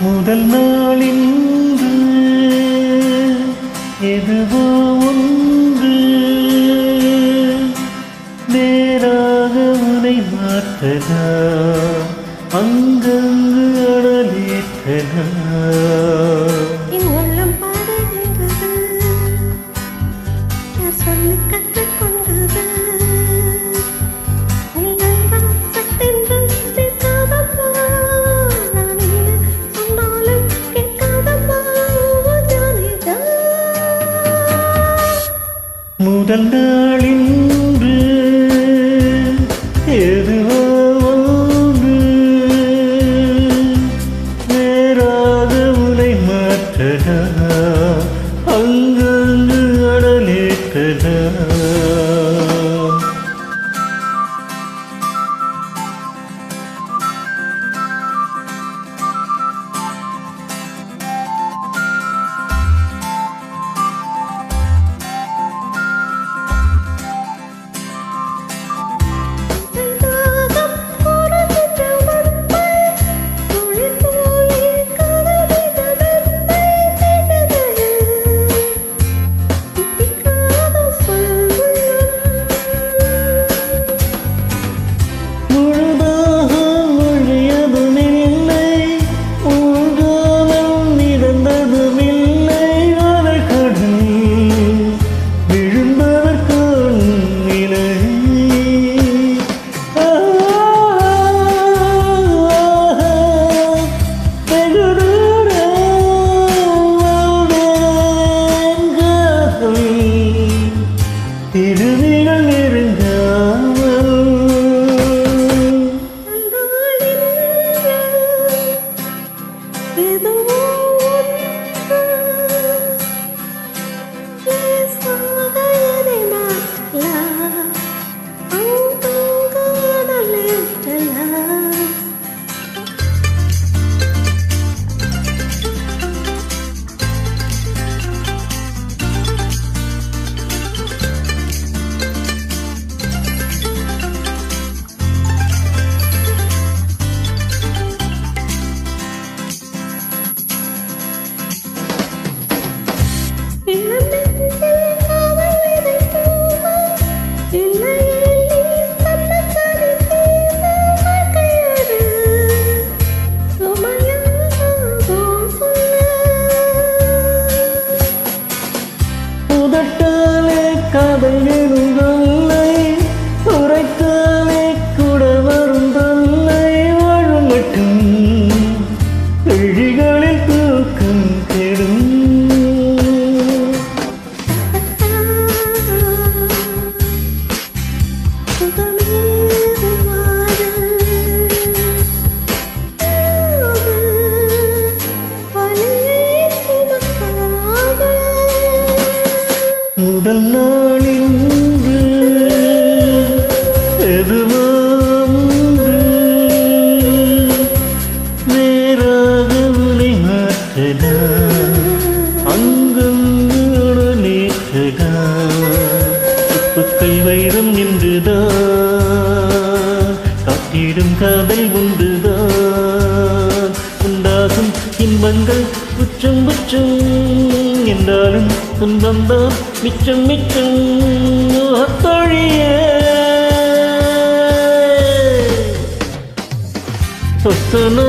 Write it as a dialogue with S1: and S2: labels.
S1: முதல் நாளின்று எதுவோ ஒன்று நேராக உனை மாற்றதா அங்கங்கு அடலேற்றதா முதல் நாளின்று எதுவோ ஒன்று நேராக உனை மாற்றதா அங்கங்கு அடலேற்றதா திருவிகள் நெருங்காமல் உதட்டாலே காதல் எனும் தொல்லை உரைத்தாலே கூட வரும் தொல்லை வாழும் மட்டும் விழிகளில் தூக்கம் கெடும் முதல் நாளின்று எதுவோ ஒன்று நேராக உனை மாற்றதா அங்கங்கு அடலேற்றதா உப்புக்கள் வைரம் நின்றுதான் காட்டிடும் காதல் ஒன்றுதான் உண்டாகும் இன்பங்கள் குற்றம் குற்றம் என்றாலும் துன்பம்தான் மிச்சம் மிச்சம் தோழியே சொத்தனோ